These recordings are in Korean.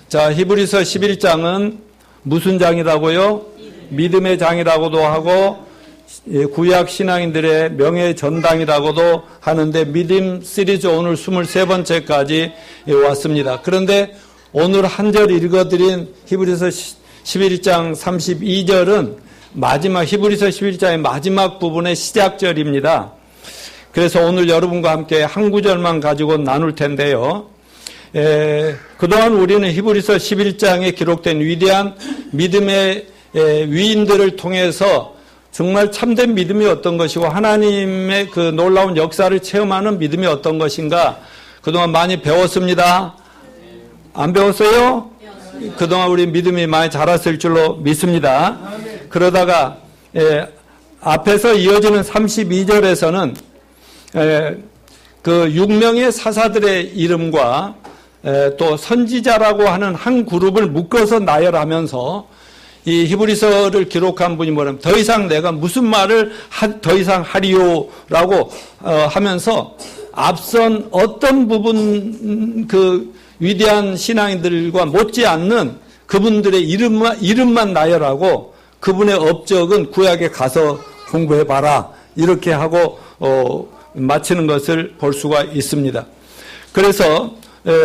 자, 히브리서 11장은 무슨 장이라고요? 믿음의 장이라고도 하고 구약 신앙인들의 명예 전당이라고도 하는데 믿음 시리즈 오늘 23번째까지 왔습니다. 그런데 오늘 한 절 읽어드린 히브리서 11장 32절은 마지막 히브리서 11장의 마지막 부분의 시작절입니다. 그래서 오늘 여러분과 함께 한 구절만 가지고 나눌 텐데요. 그동안 우리는 히브리서 11장에 기록된 위대한 믿음의 위인들을 통해서 정말 참된 믿음이 어떤 것이고 하나님의 그 놀라운 역사를 체험하는 믿음이 어떤 것인가 그동안 많이 배웠습니다. 안 배웠어요? 그동안 우리 믿음이 많이 자랐을 줄로 믿습니다. 그러다가 앞에서 이어지는 32절에서는 그 6명의 사사들의 이름과 또 선지자라고 하는 한 그룹을 묶어서 나열하면서 이 히브리서를 기록한 분이 뭐냐면 더 이상 내가 무슨 말을 더 이상 하리요라고 하면서 앞선 어떤 부분 그 위대한 신앙인들과 못지않는 그분들의 이름만 나열하고 그분의 업적은 구약에 가서 공부해봐라 이렇게 하고 마치는 것을 볼 수가 있습니다. 그래서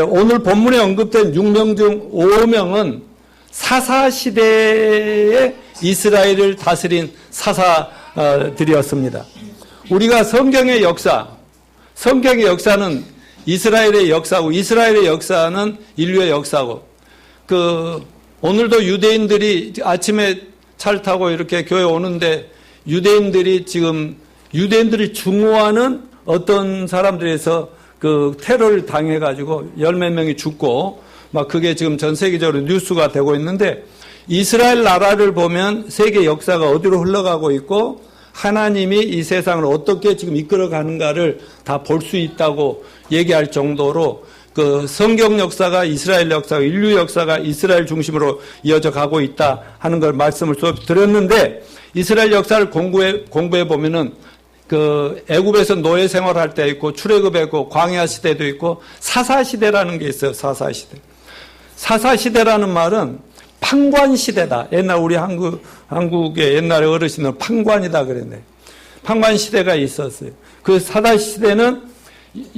오늘 본문에 언급된 6명 중 5명은 사사시대에 이스라엘을 다스린 사사들이었습니다. 우리가 성경의 역사는 이스라엘의 역사고 이스라엘의 역사는 인류의 역사고 오늘도 유대인들이 아침에 차를 타고 이렇게 교회 오는데 유대인들이 지금 유대인들을 증오하는 어떤 사람들에서 그 테러를 당해가지고 10몇 명이 죽고 막 그게 지금 전 세계적으로 뉴스가 되고 있는데 이스라엘 나라를 보면 세계 역사가 어디로 흘러가고 있고 하나님이 이 세상을 어떻게 지금 이끌어가는가를 다 볼 수 있다고 얘기할 정도로 그 성경 역사가 이스라엘 역사가 인류 역사가 이스라엘 중심으로 이어져 가고 있다 하는 걸 말씀을 드렸는데 이스라엘 역사를 공부해 보면은 그 애굽에서 노예 생활할 때 있고 출애굽에 있고 광야 시대도 있고 사사 시대라는 게 있어요. 사사 시대. 사사 시대라는 말은 판관 시대다. 옛날 우리 한국의 옛날에 어르신은 판관이다 그랬네. 판관 시대가 있었어요. 그 사사 시대는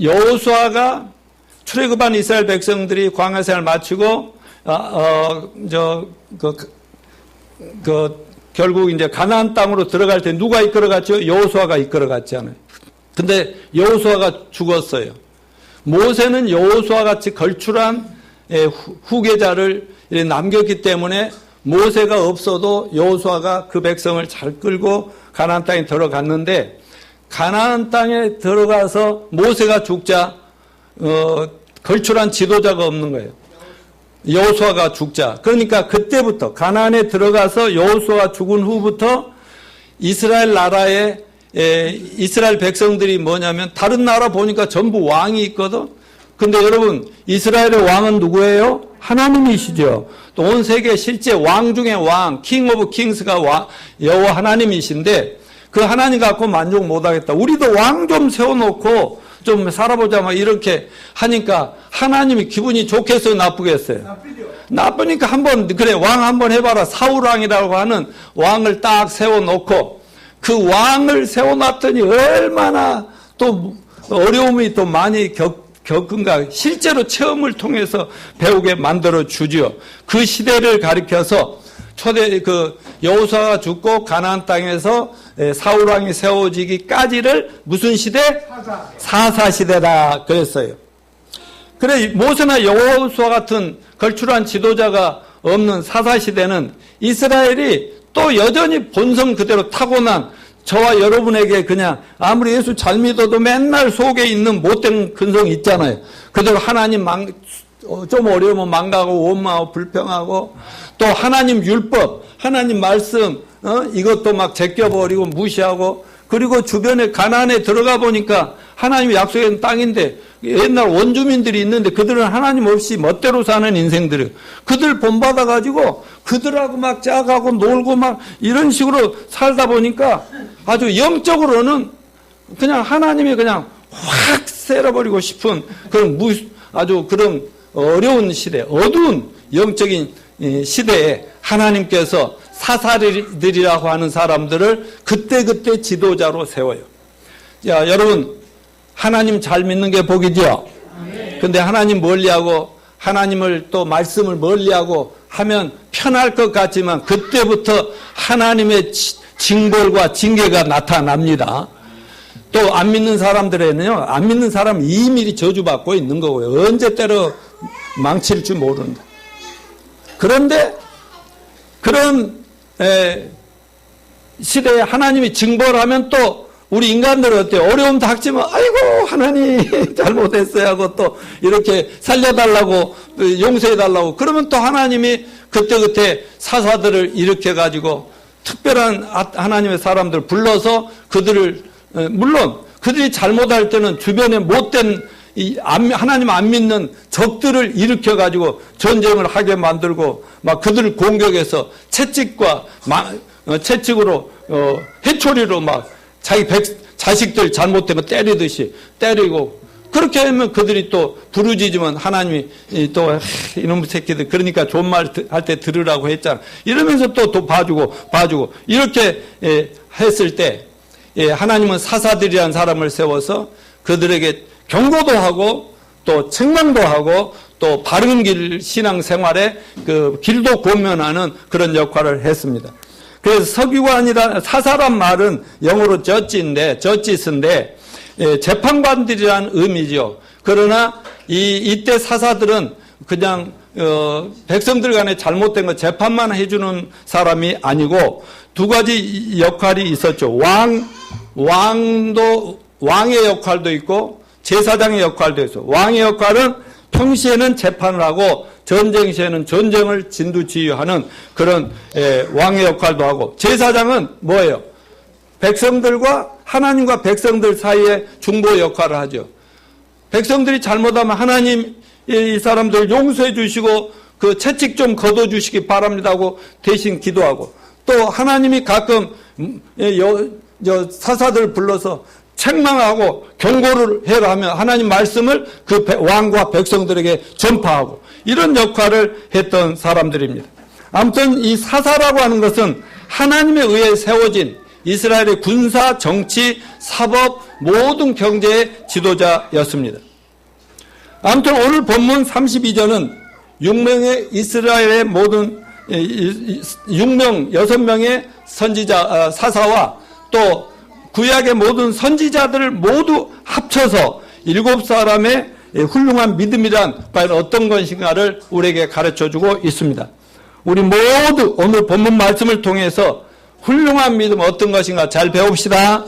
여호수아가 출애굽한 이스라엘 백성들이 광야 생활 마치고 결국 이제 가나안 땅으로 들어갈 때 누가 이끌어갔죠? 여호수아가 이끌어갔잖아요. 근데 여호수아가 죽었어요. 모세는 여호수아 같이 걸출한 후계자를 남겼기 때문에 모세가 없어도 여호수아가 그 백성을 잘 끌고 가나안 땅에 들어갔는데 가나안 땅에 들어가서 모세가 죽자 걸출한 지도자가 없는 거예요. 여호수아가 죽자. 그러니까 그때부터 가나안에 들어가서 여호수아가 죽은 후부터 이스라엘 나라에 이스라엘 백성들이 뭐냐면 다른 나라 보니까 전부 왕이 있거든. 근데 여러분 이스라엘의 왕은 누구예요? 하나님이시죠. 또 온 세계 실제 왕 중에 왕, 킹 오브 킹스가 여호와 하나님이신데 그 하나님 갖고 만족 못하겠다. 우리도 왕 좀 세워놓고 좀 살아보자 막 이렇게 하니까 하나님이 기분이 좋겠어요? 나쁘겠어요? 나쁘니까 한번 그래 왕 한번 해봐라. 사울왕이라고 하는 왕을 딱 세워놓고 그 왕을 세워놨더니 얼마나 또 어려움이 또 많이 겪은가 실제로 체험을 통해서 배우게 만들어 주지요. 그 시대를 가리켜서 여호수아가 죽고 가나안 땅에서 사울 왕이 세워지기까지를 무슨 시대? 사사 시대다 그랬어요. 그래 모세나 여호수아 같은 걸출한 지도자가 없는 사사 시대는 이스라엘이 또 여전히 본성 그대로 타고난 저와 여러분에게 그냥 아무리 예수 잘 믿어도 맨날 속에 있는 못된 근성이 있잖아요. 그대로 하나님 좀 어려우면 망가고 원망하고 불평하고 또 하나님 율법, 하나님 말씀 이것도 막 제껴버리고 무시하고 그리고 주변에 가나안에 들어가 보니까 하나님이 약속한 땅인데 옛날 원주민들이 있는데 그들은 하나님 없이 멋대로 사는 인생들이에요. 그들 본받아가지고 그들하고 막 짝하고 놀고 막 이런 식으로 살다 보니까 아주 영적으로는 그냥 하나님이 그냥 확 세려버리고 싶은 그런 아주 그런 어려운 시대, 어두운 영적인 시대에 하나님께서 사사들이라고 하는 사람들을 그때그때 지도자로 세워요. 자, 여러분, 하나님 잘 믿는 게 복이죠? 근데 하나님 멀리하고 하나님을 또 말씀을 멀리하고 하면 편할 것 같지만 그때부터 하나님의 징벌과 징계가 나타납니다. 또 안 믿는 사람들에는요, 안 믿는 사람은 이미리 저주받고 있는 거고요. 언제 때려 망칠 줄 모른다. 그런데 그런 시대에 하나님이 징벌하면 또 우리 인간들은 어때요? 어려움 닥치면 아이고 하나님 잘못했어요 하고 또 이렇게 살려달라고 용서해달라고 그러면 또 하나님이 그때그때 사사들을 일으켜가지고 특별한 하나님의 사람들을 불러서 그들을 물론 그들이 잘못할 때는 주변에 못된 하나님 안 믿는 적들을 일으켜가지고 전쟁을 하게 만들고 막 그들을 공격해서 채찍으로 해초리로 막 자기 자식들 잘못된 거 때리듯이 때리고 그렇게 하면 그들이 또 부르짖으면 하나님이 또 이놈의 새끼들 그러니까 좋은 말 할 때 들으라고 했잖아. 이러면서 또 봐주고 이렇게 했을 때 하나님은 사사들이라는 사람을 세워서 그들에게 경고도 하고 또 책망도 하고 또 바른 길 신앙생활에 그 길도 고면하는 그런 역할을 했습니다. 그래서 서기관이라 사사란 말은 영어로 저짓인데 재판관들이라는 의미죠. 그러나 이때 사사들은 그냥 백성들 간에 잘못된 거 재판만 해주는 사람이 아니고 두 가지 역할이 있었죠. 왕의 역할도 있고 제사장의 역할도 있어. 왕의 역할은 평시에는 재판을 하고 전쟁 시에는 전쟁을 진두지휘하는 그런 왕의 역할도 하고 제사장은 뭐예요? 백성들과 하나님과 백성들 사이에 중보 역할을 하죠. 백성들이 잘못하면 하나님 이 사람들 용서해 주시고 그 채찍 좀 걷어 주시기 바랍니다 하고 대신 기도하고 또 하나님이 가끔 사사들 불러서 책망하고 경고를 해라 하면 하나님 말씀을 그 왕과 백성들에게 전파하고 이런 역할을 했던 사람들입니다. 아무튼 이 사사라고 하는 것은 하나님에 의해 세워진 이스라엘의 군사, 정치, 사법, 모든 경제의 지도자였습니다. 아무튼 오늘 본문 32절은 6명의 이스라엘의 모든 6명의 선지자, 사사와 또 구약의 모든 선지자들을 모두 합쳐서 7사람의 훌륭한 믿음이란 과연 어떤 것인가를 우리에게 가르쳐주고 있습니다. 우리 모두 오늘 본문 말씀을 통해서 훌륭한 믿음 어떤 것인가 잘 배웁시다.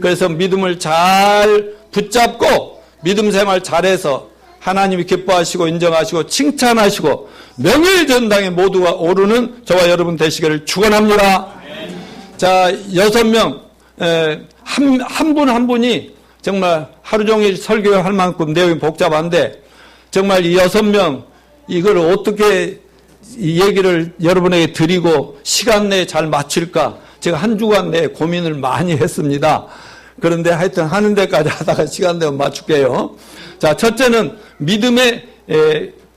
그래서 믿음을 잘 붙잡고 믿음 생활 잘해서 하나님이 기뻐하시고 인정하시고 칭찬하시고 명예전당에 모두가 오르는 저와 여러분 되시기를 축원합니다. 자, 6명 한 분 한 분이 정말 하루 종일 설교할 만큼 내용이 복잡한데 정말 이 6명 이걸 어떻게 이 얘기를 여러분에게 드리고 시간 내에 잘 마칠까 제가 한 주간 내에 고민을 많이 했습니다. 그런데 하여튼 하는 데까지 하다가 시간 되면 맞출게요. 자, 첫째는 믿음의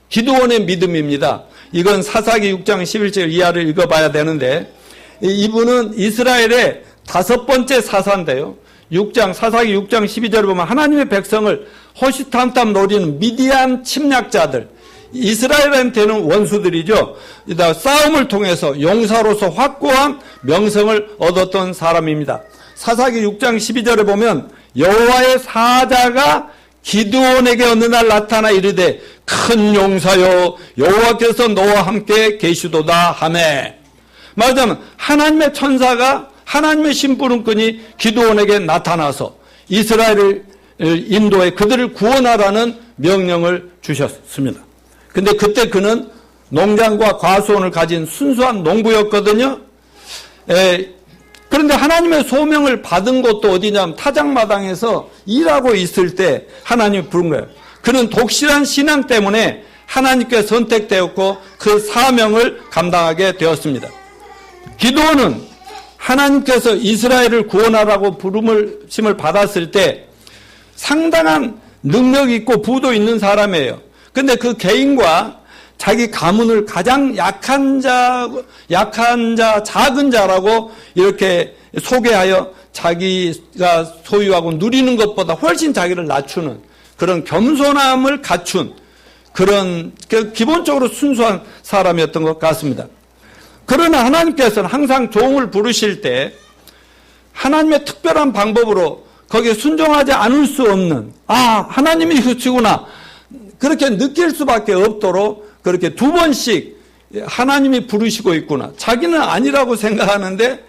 기드온의 믿음입니다. 이건 사사기 6장 11절 이하를 읽어봐야 되는데 이분은 이스라엘의 5번째 사사인데요. 사사기 6장 12절을 보면 하나님의 백성을 호시탐탐 노리는 미디안 침략자들, 이스라엘한테는 원수들이죠. 싸움을 통해서 용사로서 확고한 명성을 얻었던 사람입니다. 사사기 6장 12절에 보면 여호와의 사자가 기드온에게 어느 날 나타나 이르되 큰 용사여 여호와께서 너와 함께 계시도다 하매. 말하자면 하나님의 천사가 하나님의 심부름꾼이 기드온에게 나타나서 이스라엘을 인도해 그들을 구원하라는 명령을 주셨습니다. 근데 그때 그는 농장과 과수원을 가진 순수한 농부였거든요. 그런데 하나님의 소명을 받은 곳도 어디냐면 타작마당에서 일하고 있을 때 하나님이 부른 거예요. 그는 독실한 신앙 때문에 하나님께 선택되었고 그 사명을 감당하게 되었습니다. 기드온은 하나님께서 이스라엘을 구원하라고 부름을 받았을 때 상당한 능력 있고 부도 있는 사람이에요. 근데 그 개인과 자기 가문을 가장 약한 자, 작은 자라고 이렇게 소개하여 자기가 소유하고 누리는 것보다 훨씬 자기를 낮추는 그런 겸손함을 갖춘 그런 기본적으로 순수한 사람이었던 것 같습니다. 그러나 하나님께서는 항상 종을 부르실 때 하나님의 특별한 방법으로 거기에 순종하지 않을 수 없는 하나님이 그치구나 그렇게 느낄 수밖에 없도록 그렇게 두 번씩 하나님이 부르시고 있구나. 자기는 아니라고 생각하는데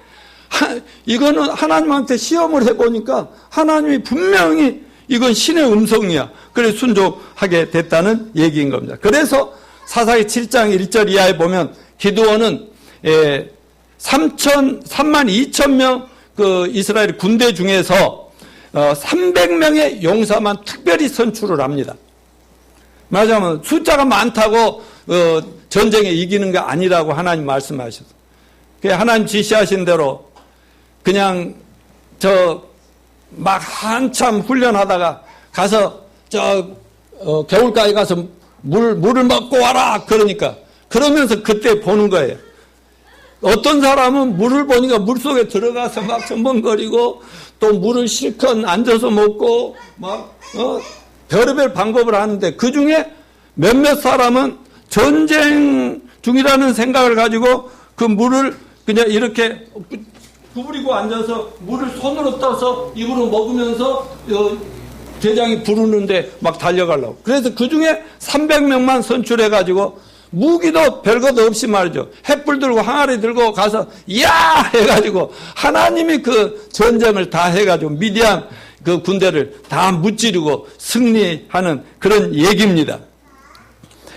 이거는 하나님한테 시험을 해보니까 하나님이 분명히 이건 신의 음성이야. 그래서 순종하게 됐다는 얘기인 겁니다. 그래서 사사기 7장 1절 이하에 보면 기드온은 3만 2천 명 그 이스라엘 군대 중에서 300명의 용사만 특별히 선출을 합니다. 말하자면 숫자가 많다고 전쟁에 이기는 게 아니라고 하나님 말씀하셨어요. 하나님 지시하신 대로 그냥 막 한참 훈련하다가 가서 겨울가에 가서 물을 먹고 와라 그러면서 그때 보는 거예요. 어떤 사람은 물을 보니까 물속에 들어가서 막 전번거리고 또 물을 실컷 앉아서 먹고 별의별 방법을 하는데 그 중에 몇몇 사람은 전쟁 중이라는 생각을 가지고 그 물을 그냥 이렇게 구부리고 앉아서 물을 손으로 떠서 입으로 먹으면서 대장이 부르는데 막 달려가려고. 그래서 그 중에 300명만 선출해가지고 무기도 별것 없이 말이죠. 횃불 들고 항아리 들고 가서 야 해가지고 하나님이 그 전쟁을 다 해가지고 미디안 그 군대를 다 무찌르고 승리하는 그런 얘기입니다.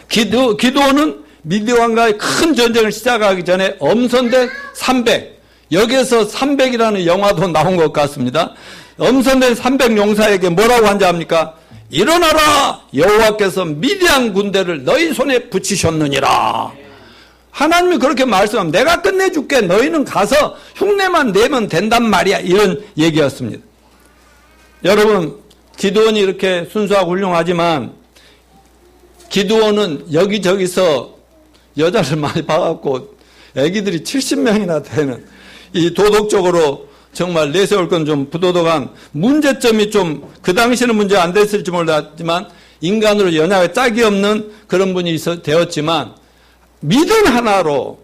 기드온은 미디안과의 큰 전쟁을 시작하기 전에 엄선된 300 여기에서 300이라는 영화도 나온 것 같습니다. 엄선된 300 용사에게 뭐라고 한지 압니까? 일어나라! 여호와께서 미디안 군대를 너희 손에 붙이셨느니라. 하나님이 그렇게 말씀하면 내가 끝내줄게. 너희는 가서 흉내만 내면 된단 말이야. 이런 얘기였습니다. 여러분, 기드온이 이렇게 순수하고 훌륭하지만 기드온은 여기저기서 여자를 많이 봐갖고 애기들이 70명이나 되는 이 도덕적으로 정말 내세울 건 좀 부도덕한 문제점이 좀 그 당시는 문제 안 됐을지 몰랐지만 인간으로 연약에 짝이 없는 그런 분이 되었지만 믿음 하나로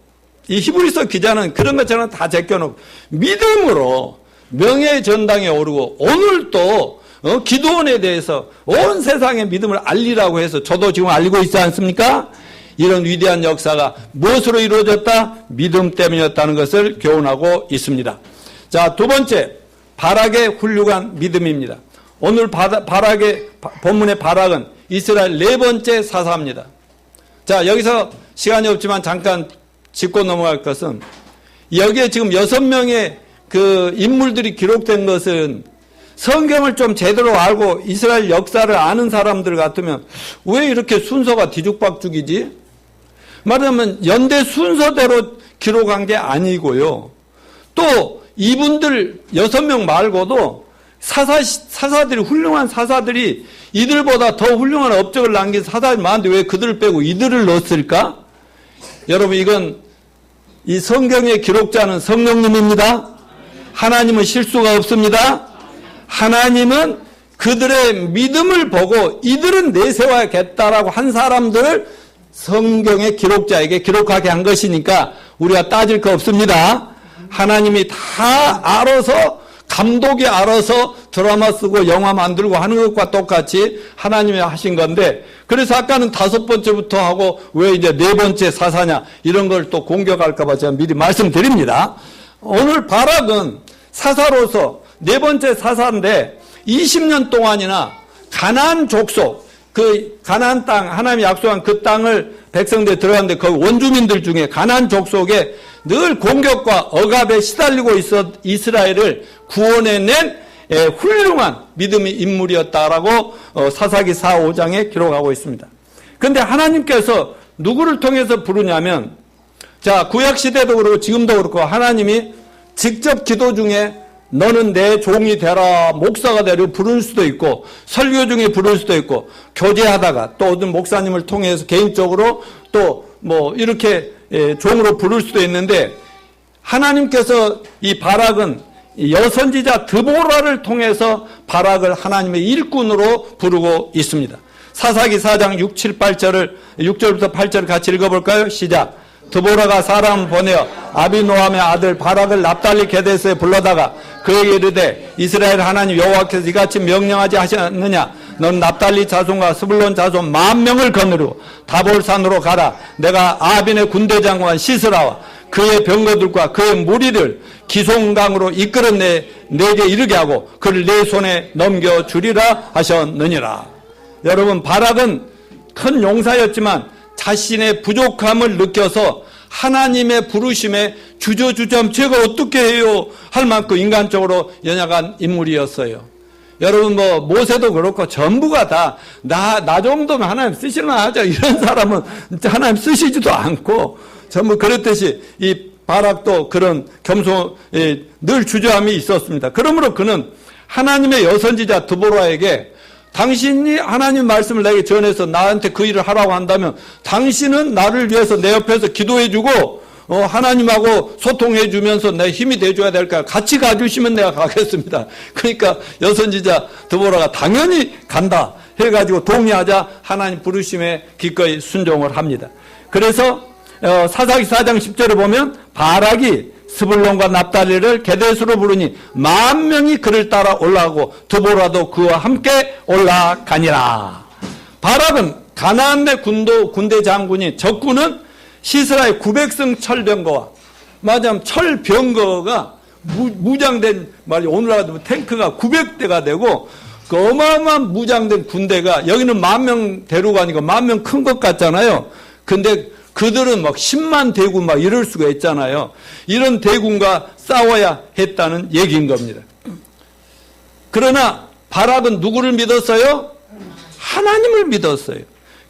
이 히브리서 기자는 그런 것처럼 다 제껴놓고 믿음으로 명예의 전당에 오르고 오늘 또 기드온에 대해서 온 세상의 믿음을 알리라고 해서 저도 지금 알리고 있지 않습니까? 이런 위대한 역사가 무엇으로 이루어졌다? 믿음 때문이었다는 것을 교훈하고 있습니다. 자, 두 번째, 바락의 훌륭한 믿음입니다. 오늘 본문의 바락은 이스라엘 네 번째 사사입니다. 자, 여기서 시간이 없지만 잠깐 짚고 넘어갈 것은 여기에 지금 6명의 그 인물들이 기록된 것은 성경을 좀 제대로 알고 이스라엘 역사를 아는 사람들 같으면 왜 이렇게 순서가 뒤죽박죽이지? 말하자면 연대 순서대로 기록한 게 아니고요. 또 이분들 6명 말고도 사사들이 훌륭한 사사들이 이들보다 더 훌륭한 업적을 남긴 사사들이 많은데 왜 그들을 빼고 이들을 넣었을까? 여러분 이건 이 성경의 기록자는 성령님입니다. 하나님은 실수가 없습니다. 하나님은 그들의 믿음을 보고 이들은 내세워야겠다라고 한 사람들을 성경의 기록자에게 기록하게 한 것이니까 우리가 따질 거 없습니다. 하나님이 다 알아서 감독이 알아서 드라마 쓰고 영화 만들고 하는 것과 똑같이 하나님이 하신 건데 그래서 아까는 5번째부터 하고 왜 이제 4번째 사사냐 이런 걸 또 공격할까 봐 제가 미리 말씀드립니다. 오늘 바락은 사사로서 4번째 사사인데 20년 동안이나 가나안 족속 그 가나안 땅 하나님이 약속한 그 땅을 백성들이 들어갔는데 그 원주민들 중에 가나안 족속에 늘 공격과 억압에 시달리고 있었 이스라엘을 구원해낸 훌륭한 믿음의 인물이었다라고 사사기 4, 5장에 기록하고 있습니다. 그런데 하나님께서 누구를 통해서 부르냐면 자 구약시대도 그렇고 지금도 그렇고 하나님이 직접 기도 중에 너는 내 종이 되라, 목사가 되려 부를 수도 있고, 설교 중에 부를 수도 있고, 교제하다가 또 어떤 목사님을 통해서 개인적으로 또 뭐 이렇게 종으로 부를 수도 있는데, 하나님께서 이 바락은 여선지자 드보라를 통해서 바락을 하나님의 일꾼으로 부르고 있습니다. 사사기 4장 6, 7, 8절을 6절부터 8절을 같이 읽어볼까요? 시작. 드보라가 사람을 보내어 아비노함의 아들 바락을 납달리 게데스에 불러다가 그에게 이르되 이스라엘 하나님 여호와께서 이같이 명령하지 하셨느냐? 넌 납달리 자손과 스불론 자손 10,000명을 거느리고 다볼산으로 가라. 내가 아빈의 군대장관 시스라와 그의 병거들과 그의 무리를 기송강으로 이끌어 내게 이르게 하고 그를 내 손에 넘겨주리라 하셨느니라. 여러분, 바락은 큰 용사였지만 자신의 부족함을 느껴서 하나님의 부르심에 주저주점 제가 어떻게 해요 할 만큼 인간적으로 연약한 인물이었어요. 여러분, 뭐 모세도 그렇고 전부가 다 나 정도면 하나님 쓰시나 하자 이런 사람은 하나님 쓰시지도 않고 전부 그랬듯이 이 바락도 그런 늘 주저함이 있었습니다. 그러므로 그는 하나님의 여선지자 드보라에게 당신이 하나님 말씀을 내게 전해서 나한테 그 일을 하라고 한다면 당신은 나를 위해서 내 옆에서 기도해주고 하나님하고 소통해주면서 내 힘이 돼줘야 될까, 같이 가주시면 내가 가겠습니다. 그러니까 여선지자 드보라가 당연히 간다 해가지고 동의하자 하나님 부르심에 기꺼이 순종을 합니다. 그래서 사사기 4장 10절에 보면 바락이 스불론과 납달리를 게데스로 부르니 10,000명이 그를 따라 올라가고 드보라도 그와 함께 올라가니라. 바락은 가나안 내 군대 장군이, 적군은 시스라의 900성 철병거와 맞아 철병거가 무장된 말이 오늘 같으면 탱크가 900대가 되고 그 어마어마한 무장된 군대가, 여기는 10,000명 대로가 아니고 10,000명 큰 것 같잖아요. 근데 그들은 막 10만 대군 막 이럴 수가 있잖아요. 이런 대군과 싸워야 했다는 얘기인 겁니다. 그러나 바락은 누구를 믿었어요? 하나님을 믿었어요.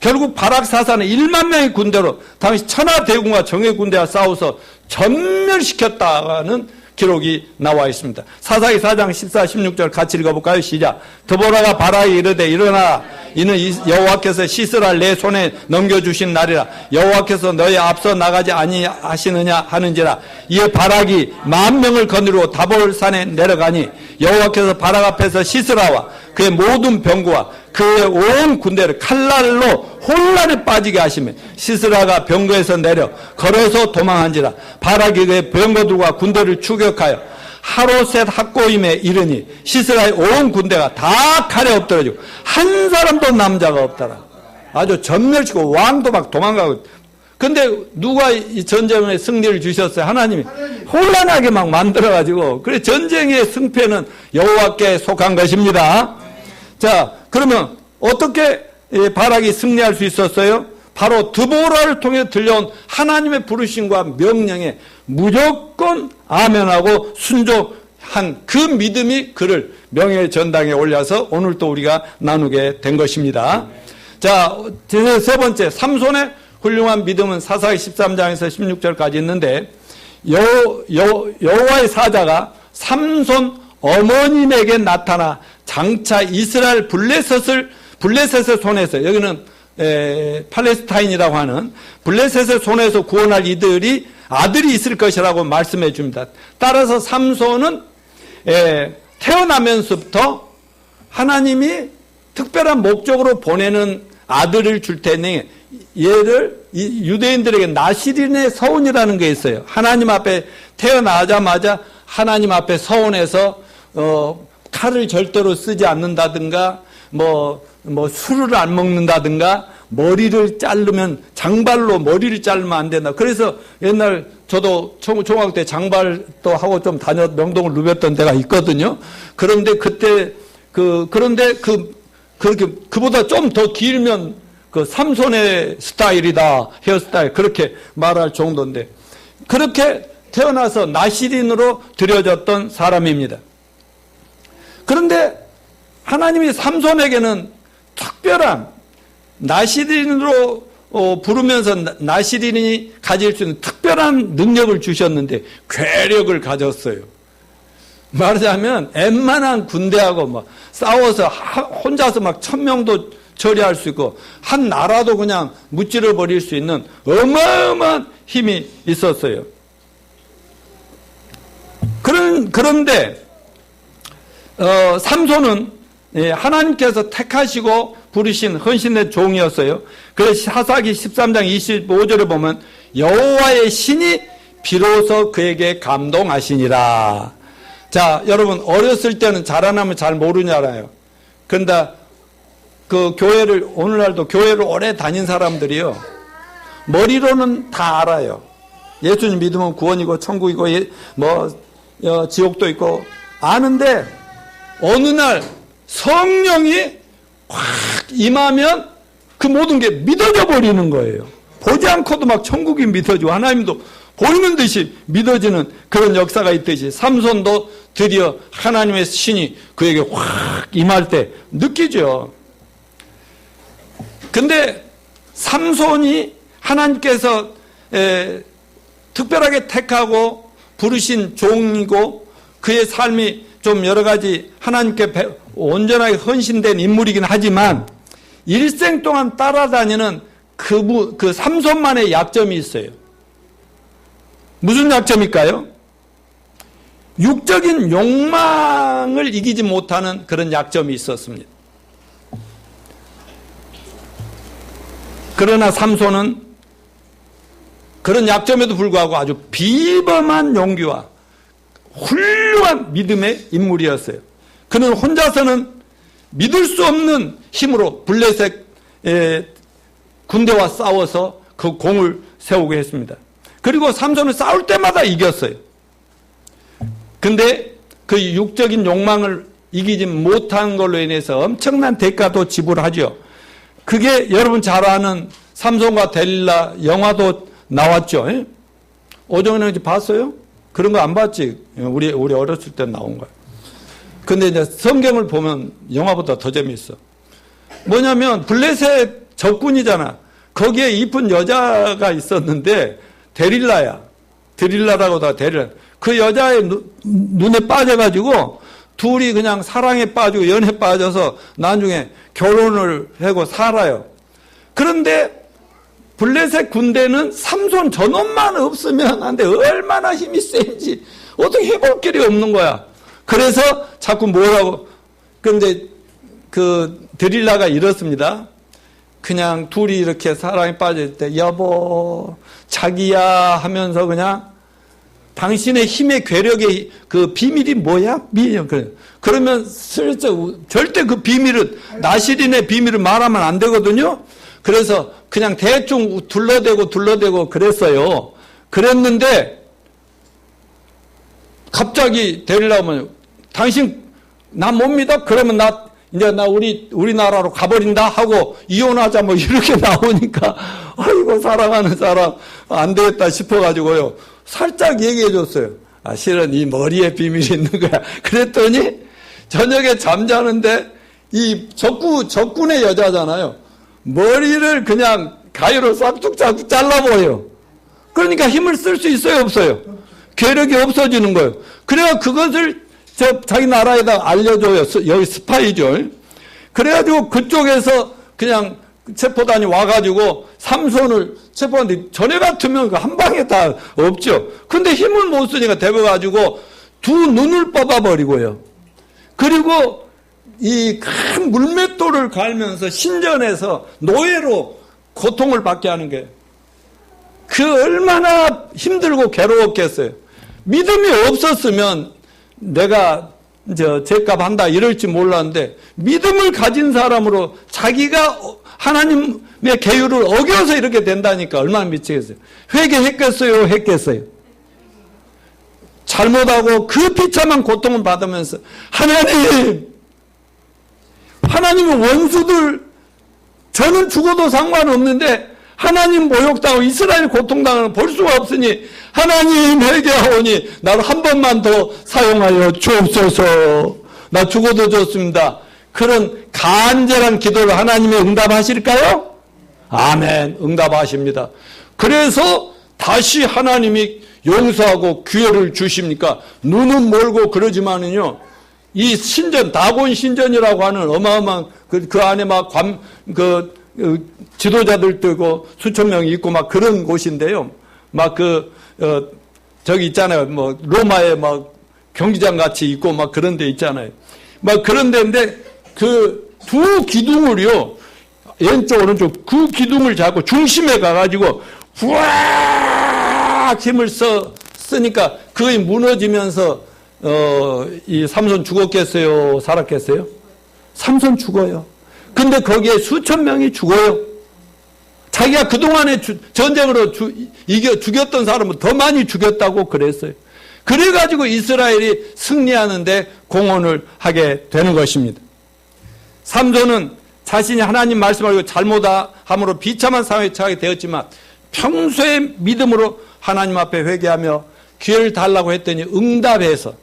결국 바락 사사는 10,000명의 군대로 당시 천하 대군과 정예 군대와 싸워서 전멸시켰다는 기록이 나와 있습니다. 사사기 4장 14, 16절 같이 읽어볼까요? 시작. 드보라가 바락에 이르되 일어나, 이는 여호와께서 시스라를 내 손에 넘겨주신 날이라. 여호와께서 너희 앞서 나가지 아니하시느냐 하는지라. 이에 바락이 10,000명을 거느리고 다볼산에 내려가니 여호와께서 바락 앞에서 시스라와 그의 모든 병거와 그의 온 군대를 칼날로 혼란에 빠지게 하시며 시스라가 병거에서 내려 걸어서 도망한지라. 바락이 그의 병거들과 군대를 추격하여 하로셋 학고임에 이르니 시스라의 온 군대가 다 칼에 엎드러지고 한 사람도 남자가 없더라. 아주 전멸치고 왕도 막 도망가고. 근데 누가 이 전쟁에 승리를 주셨어요? 하나님이 혼란하게 막 만들어가지고. 그래 전쟁의 승패는 여호와께 속한 것입니다. 자, 그러면 어떻게 바락이 승리할 수 있었어요? 바로 드보라를 통해 들려온 하나님의 부르심과 명령에 무조건 아멘하고 순종한 그 믿음이 그를 명예의 전당에 올려서 오늘 또 우리가 나누게 된 것입니다. 자, 세 번째, 삼손의 훌륭한 믿음은 사사기 13장에서 16절까지 있는데 여호와의 사자가 삼손 어머님에게 나타나 장차 이스라엘 블레셋의 손에서, 여기는 팔레스타인이라고 하는 블레셋의 손에서 구원할 이들이 아들이 있을 것이라고 말씀해 줍니다. 따라서 삼손은 태어나면서부터 하나님이 특별한 목적으로 보내는 아들을 줄 테니 얘를 유대인들에게 나시린의 서원이라는 게 있어요. 하나님 앞에 태어나자마자 하나님 앞에 서원해서 칼을 절대로 쓰지 않는다든가 뭐 술을 안 먹는다든가 머리를 자르면 장발로 머리를 자르면 안 된다. 그래서 옛날 저도 중학교 때 장발도 하고 좀 명동을 누볐던 데가 있거든요. 그런데 그때 그런데 그보다 좀 더 길면 그 삼손의 스타일이다, 헤어스타일 그렇게 말할 정도인데 그렇게 태어나서 나시린으로 들여졌던 사람입니다. 그런데 하나님이 삼손에게는 특별한 나시린으로 부르면서 나시린이 가질 수 있는 특별한 능력을 주셨는데 괴력을 가졌어요. 말하자면 웬만한 군대하고 막 싸워서 혼자서 막 1000명도 처리할 수 있고 한 나라도 그냥 무찌러 버릴 수 있는 어마어마한 힘이 있었어요. 그런데 삼손은 하나님께서 택하시고 부르신 헌신의 종이었어요. 그래서 사사기 13장 25절에 보면 여호와의 신이 비로소 그에게 감동하시니라. 자, 여러분 어렸을 때는 자라나면 잘 모르잖아요. 그런데 그 교회를 오늘날도 교회를 오래 다닌 사람들이요, 머리로는 다 알아요. 예수님 믿으면 구원이고 천국이고 지옥도 있고 아는데 어느 날 성령이 확 임하면 그 모든 게 믿어져 버리는 거예요. 보지 않고도 막 천국이 믿어지고 하나님도 보이는 듯이 믿어지는 그런 역사가 있듯이 삼손도 드디어 하나님의 신이 그에게 확 임할 때 느끼죠. 근데 삼손이 하나님께서 특별하게 택하고 부르신 종이고 그의 삶이 좀 여러 가지 하나님께 온전하게 헌신된 인물이긴 하지만 일생 동안 따라다니는 그 삼손만의 약점이 있어요. 무슨 약점일까요? 육적인 욕망을 이기지 못하는 그런 약점이 있었습니다. 그러나 삼손은 그런 약점에도 불구하고 아주 비범한 용기와 훌륭한 믿음의 인물이었어요. 그는 혼자서는 믿을 수 없는 힘으로 블레셋 군대와 싸워서 그 공을 세우게 했습니다. 그리고 삼손은 싸울 때마다 이겼어요. 근데 그 육적인 욕망을 이기지 못한 걸로 인해서 엄청난 대가도 지불하죠. 그게 여러분 잘 아는 삼손과 데릴라 영화도 나왔죠. 오정은 형님 봤어요? 그런 거 안 봤지? 우리 어렸을 때 나온 거야. 근데 이제 성경을 보면 영화보다 더 재미있어. 뭐냐면 블레셋 적군이잖아. 거기에 이쁜 여자가 있었는데 데릴라야. 데릴라라고 다 데릴라. 그 여자의 눈에 빠져가지고 둘이 그냥 사랑에 빠지고 연애에 빠져서 나중에 결혼을 하고 살아요. 그런데 블레셋 군대는 삼손 저놈만 없으면 안 돼. 얼마나 힘이 센지 어떻게 해볼 길이 없는 거야. 그래서 자꾸 뭐라고. 근데 그 데릴라가 이렇습니다. 그냥 둘이 이렇게 사랑에 빠질 때 여보 자기야 하면서 그냥 당신의 힘의 괴력의 그 비밀이 뭐야? 그러면 슬쩍 절대 그 비밀은 나시린의 비밀을 말하면 안 되거든요. 그래서 그냥 대충 둘러대고 그랬어요. 그랬는데 갑자기 데리려면 당신 나 못 믿어? 그러면 나 우리나라로 가버린다 하고 이혼하자 뭐 이렇게 나오니까 아이고 사랑하는 사람 안 되겠다 싶어가지고요. 살짝 얘기해 줬어요. 실은 이 머리에 비밀이 있는 거야. 그랬더니 저녁에 잠자는데 이 적군의 여자잖아요. 머리를 그냥 가위로 싹둑 잘라버려요. 그러니까 힘을 쓸 수 있어요, 없어요? 괴력이 없어지는 거예요. 그래야 그것을 자기 나라에다 알려줘요. 여기 스파이죠. 그래가지고 그쪽에서 그냥 체포단이 와가지고 삼손을 체포하는데 전에 같으면 한 방에 다 없죠. 근데 힘을 못 쓰니까 대버가지고 두 눈을 뽑아버리고요. 그리고 이 큰 물맷돌을 갈면서 신전에서 노예로 고통을 받게 하는 게 그 얼마나 힘들고 괴로웠겠어요. 믿음이 없었으면 내가 죄값 한다 이럴지 몰랐는데 믿음을 가진 사람으로 자기가 하나님의 계율을 어겨서 이렇게 된다니까 얼마나 미치겠어요. 회개했겠어요? 했겠어요? 잘못하고 그 비참한 고통을 받으면서 하나님의 원수들 저는 죽어도 상관없는데 하나님 모욕당하고 이스라엘 고통당하는 볼 수가 없으니 하나님 회개하오니 나를 한 번만 더 사용하여 주옵소서. 나 죽어도 좋습니다. 그런 간절한 기도를 하나님이 응답하실까요? 아멘. 응답하십니다. 그래서 다시 하나님이 용서하고 기회를 주십니까? 눈은 멀고 그러지만은요, 이 신전, 다곤 신전이라고 하는 어마어마한 그 안에 막 지도자들 뜨고 수천 명이 있고 막 그런 곳인데요. 막 저기 있잖아요. 뭐 로마에 막 경기장 같이 있고 막 그런 데 있잖아요. 막 그런 데인데 그 두 기둥을요, 왼쪽 오른쪽 그 기둥을 잡고 중심에 가가지고 후악 힘을 쓰니까 그게 무너지면서 이 삼손 죽었겠어요? 살았겠어요? 삼손 죽어요. 근데 거기에 수천 명이 죽어요. 자기가 그동안에 전쟁으로 죽였던 사람은 더 많이 죽였다고 그랬어요. 그래가지고 이스라엘이 승리하는데 공헌을 하게 되는 것입니다. 삼손은 자신이 하나님 말씀을 잘못함으로 비참한 상황에 처하게 되었지만 평소의 믿음으로 하나님 앞에 회개하며 기회를 달라고 했더니 응답해서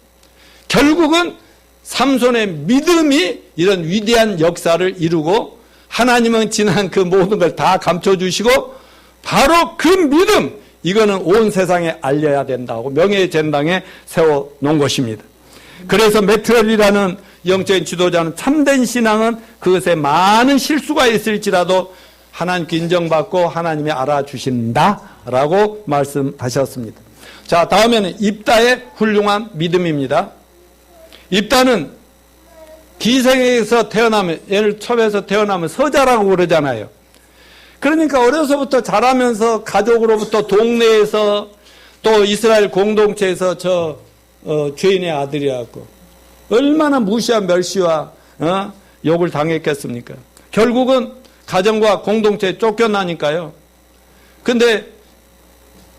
결국은 삼손의 믿음이 이런 위대한 역사를 이루고 하나님은 지난 그 모든 걸 다 감춰주시고 바로 그 믿음, 이거는 온 세상에 알려야 된다고 명예의 전당에 세워놓은 것입니다. 그래서 매트웰이라는 영적인 지도자는 참된 신앙은 그것에 많은 실수가 있을지라도 하나님께 인정받고 하나님이 알아주신다라고 말씀하셨습니다. 자, 다음에는 입다의 훌륭한 믿음입니다. 입다는 기생에서 태어나면, 얘를 첩에서 태어나면 서자라고 그러잖아요. 그러니까 어려서부터 자라면서 가족으로부터 동네에서 또 이스라엘 공동체에서 죄인의 아들이라고 얼마나 무시한 멸시와 욕을 당했겠습니까? 결국은 가정과 공동체에 쫓겨나니까요. 근데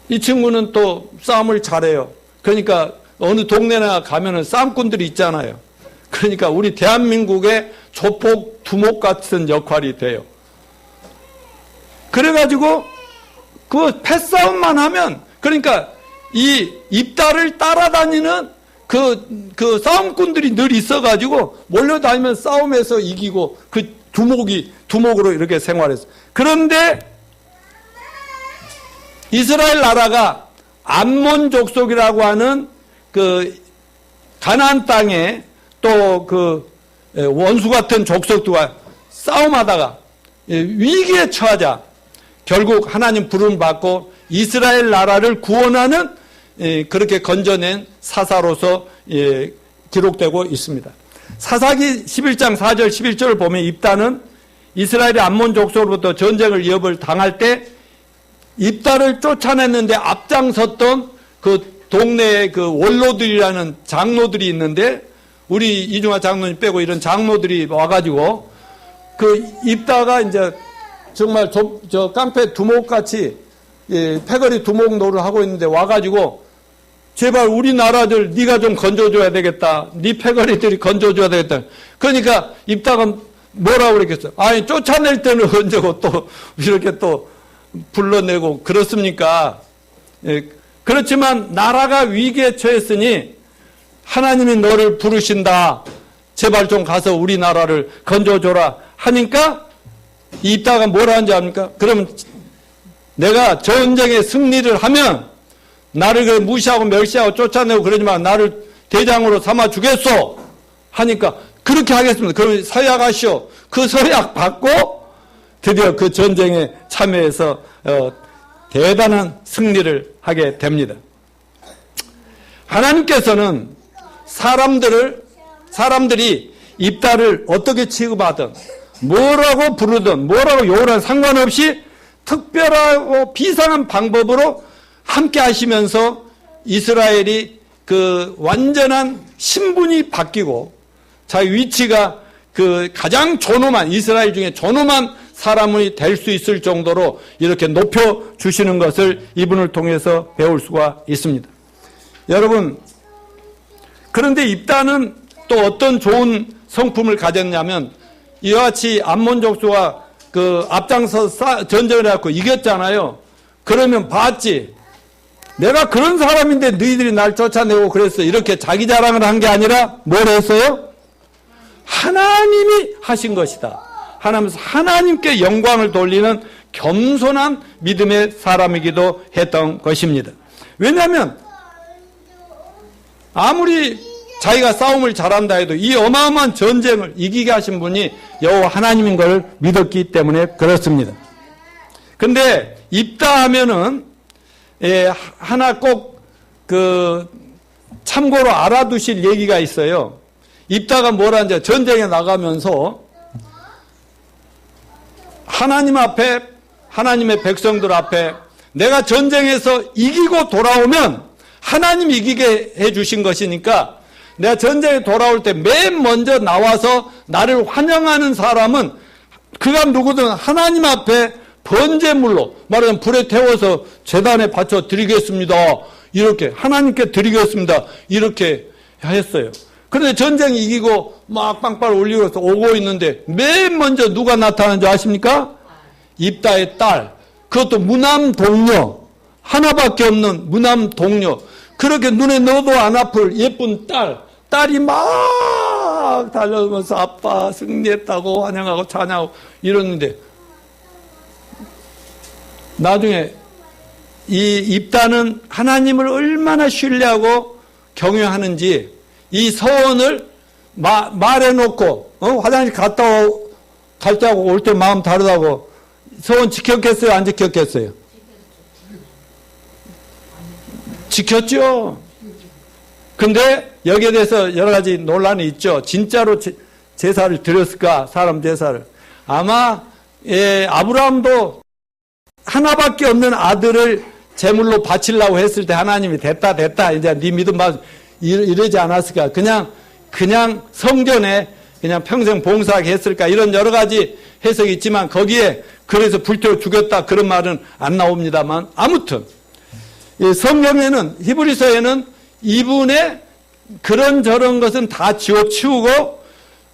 이 친구는 또 싸움을 잘해요. 그러니까 어느 동네나 가면은 싸움꾼들이 있잖아요. 그러니까 우리 대한민국의 조폭, 두목 같은 역할이 돼요. 그래가지고 그 패싸움만 하면, 그러니까 이 입다를 따라다니는 그 싸움꾼들이 늘 있어가지고 몰려다니면 싸움에서 이기고 그 두목으로 이렇게 생활했어요. 그런데 이스라엘 나라가 암몬 족속이라고 하는 그 가나안 땅에 또 그 원수 같은 족속들과 싸움하다가 위기에 처하자 결국 하나님 부름을 받고 이스라엘 나라를 구원하는 그렇게 건져낸 사사로서 기록되고 있습니다. 사사기 11장 4절 11절을 보면 입다는 이스라엘의 암몬 족속으로부터 전쟁을 위협을 당할 때 입다를 쫓아냈는데 앞장섰던 그 동네에 그 원로들이라는 장로들이 있는데 우리 이중화 장로님 빼고 이런 장로들이 와가지고 그 입다가 이제 정말 저 깡패 두목같이 패거리 두목 노를 하고 있는데 와가지고 제발 우리나라들 네가 좀 건져줘야 되겠다. 네 패거리들이 건져줘야 되겠다. 그러니까 입다가 뭐라고 그랬겠어요? 아니 쫓아낼 때는 언제고 또 이렇게 또 불러내고 그렇습니까? 그렇지만 나라가 위기에 처했으니 하나님이 너를 부르신다. 제발 좀 가서 우리나라를 건져줘라 하니까 입다가 뭐라 하는지 압니까? 그러면 내가 전쟁에 승리를 하면 나를 무시하고 멸시하고 쫓아내고 그러지만 나를 대장으로 삼아 주겠소 하니까 그렇게 하겠습니다. 그러면 서약하시오. 그 서약 받고 드디어 그 전쟁에 참여해서 대단한 승리를 하게 됩니다. 하나님께서는 사람들이 입다를 어떻게 취급하든 뭐라고 부르든 뭐라고 욕을 하든 상관없이 특별하고 비상한 방법으로 함께 하시면서 이스라엘이 그 완전한 신분이 바뀌고 자기 위치가 그 가장 존엄한 이스라엘 중에 존엄한 사람이 될 수 있을 정도로 이렇게 높여주시는 것을 이분을 통해서 배울 수가 있습니다. 여러분, 그런데 입다는 또 어떤 좋은 성품을 가졌냐면 이와 같이 암몬 족속과 그 앞장서 전쟁을 해갖고 이겼잖아요. 그러면 봤지. 내가 그런 사람인데 너희들이 날 쫓아내고 그랬어. 이렇게 자기 자랑을 한 게 아니라 뭘 했어요? 하나님이 하신 것이다. 하나님께 영광을 돌리는 겸손한 믿음의 사람이기도 했던 것입니다. 왜냐하면 아무리 자기가 싸움을 잘한다 해도 이 어마어마한 전쟁을 이기게 하신 분이 여호와 하나님인 걸 믿었기 때문에 그렇습니다. 근데 입다하면은 하나 꼭 참고로 알아두실 얘기가 있어요. 입다가 뭐라는지 전쟁에 나가면서 하나님 앞에 하나님의 백성들 앞에 내가 전쟁에서 이기고 돌아오면 하나님 이기게 해주신 것이니까 내가 전쟁에 돌아올 때 맨 먼저 나와서 나를 환영하는 사람은 그가 누구든 하나님 앞에 번제물로 말하자면 불에 태워서 제단에 바쳐 드리겠습니다. 이렇게 하나님께 드리겠습니다. 이렇게 했어요. 그런데 전쟁 이기고 막 빵빵 올리고 오고 있는데 맨 먼저 누가 나타나는 줄 아십니까? 입다의 딸. 그것도 무남 동녀. 하나밖에 없는 무남 동녀. 그렇게 눈에 넣어도 안 아플 예쁜 딸. 딸이 막 달려오면서 아빠 승리했다고 환영하고 찬양하고 이러는데 나중에 이 입다는 하나님을 얼마나 신뢰하고 경외하는지 이 서원을 말해놓고 화장실 갈 때하고 올 때 마음 다르다고 서원 지켰겠어요? 안 지켰겠어요? 지켰죠. 근데 여기에 대해서 여러 가지 논란이 있죠. 진짜로 제사를 드렸을까? 사람 제사를. 아마 아브라함도 하나밖에 없는 아들을 제물로 바치려고 했을 때 하나님이 됐다 이제 네 믿음 받 이러지 않았을까? 그냥 성전에 그냥 평생 봉사하게 했을까? 이런 여러 가지 해석이 있지만 거기에 그래서 불태워 죽였다 그런 말은 안 나옵니다만 아무튼 성경에는 히브리서에는 이분의 그런저런 것은 다 지워치우고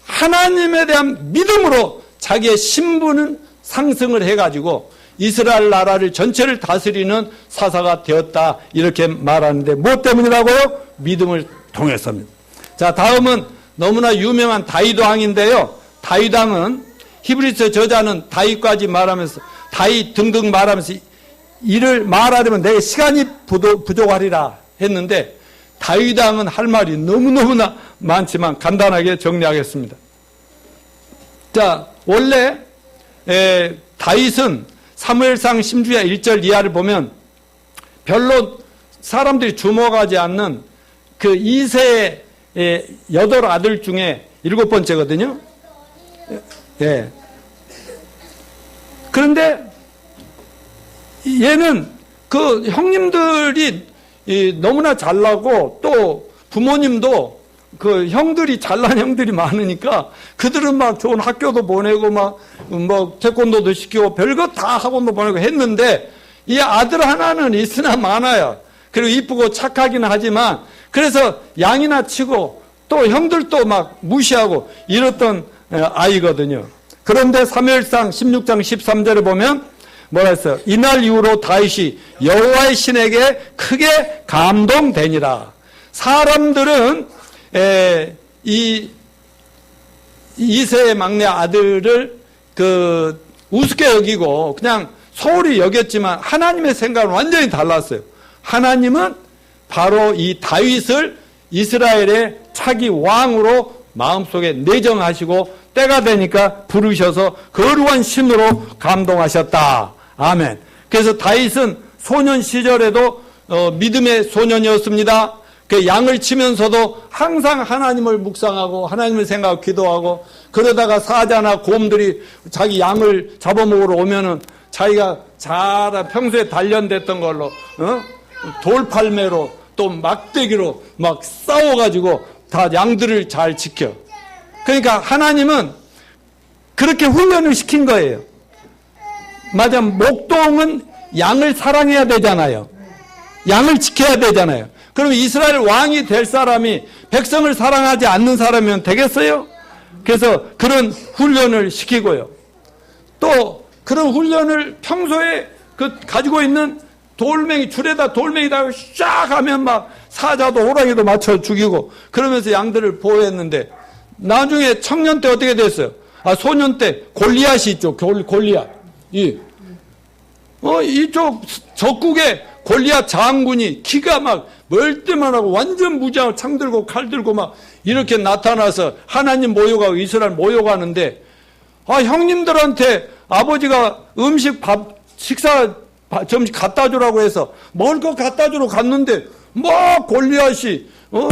하나님에 대한 믿음으로 자기의 신분은 상승을 해가지고 이스라엘 나라를 전체를 다스리는 사사가 되었다 이렇게 말하는데 무엇 때문이라고요? 믿음을 통해서입니다. 자, 다음은 너무나 유명한 다윗 왕인데요. 다윗 왕은 히브리서 저자는 다윗까지 말하면서 다윗 등등 말하면서 이를 말하려면 내게 시간이 부족하리라 했는데 다윗 왕은 할 말이 너무너무나 많지만 간단하게 정리하겠습니다. 자, 원래 다윗은 사무엘상 10장 1절 이하를 보면 별로 사람들이 주목하지 않는 그 이세의 8아들 중에 7번째거든요. 예. 그런데 얘는 그 형님들이 너무나 잘나고 또 부모님도 그 형들이 잘난 형들이 많으니까 그들은 막 좋은 학교도 보내고 막 뭐 태권도도 시키고 별거 다 학원도 보내고 했는데 이 아들 하나는 있으나 마나요. 그리고 이쁘고 착하기는 하지만 그래서 양이나 치고 또 형들도 막 무시하고 이랬던 아이거든요. 그런데 사무엘상 16장 13절에 보면 뭐라 했어요? 이날 이후로 다윗이 여호와의 신에게 크게 감동되니라. 사람들은 이세의 막내 아들을 우습게 여기고 그냥 소홀히 여겼지만 하나님의 생각은 완전히 달랐어요. 하나님은 바로 이 다윗을 이스라엘의 차기 왕으로 마음속에 내정하시고 때가 되니까 부르셔서 거룩한 신으로 감동하셨다. 아멘. 그래서 다윗은 소년 시절에도 믿음의 소년이었습니다. 그 양을 치면서도 항상 하나님을 묵상하고 하나님을 생각하고 기도하고 그러다가 사자나 곰들이 자기 양을 잡아먹으러 오면은 자기가 잘 평소에 단련됐던 걸로 돌팔매로 또 막대기로 막 싸워가지고 다 양들을 잘 지켜. 그러니까 하나님은 그렇게 훈련을 시킨 거예요. 맞아, 목동은 양을 사랑해야 되잖아요. 양을 지켜야 되잖아요. 그럼 이스라엘 왕이 될 사람이 백성을 사랑하지 않는 사람이면 되겠어요? 그래서 그런 훈련을 시키고요. 또 그런 훈련을 평소에 가지고 있는 돌멩이, 줄에다 돌멩이다 쫙 하면 막 사자도 호랑이도 맞춰 죽이고 그러면서 양들을 보호했는데 나중에 청년 때 어떻게 됐어요? 소년 때 골리앗이 있죠. 골리앗. 이쪽 적국에 골리앗 장군이 키가 막 멀때만하고 완전 무장을 창 들고 칼 들고 막 이렇게 나타나서 하나님 모욕하고 이스라엘 모욕하는데, 형님들한테 아버지가 음식 식사 점심 갖다 주라고 해서 먹을 거 갖다 주러 갔는데 막 골리앗이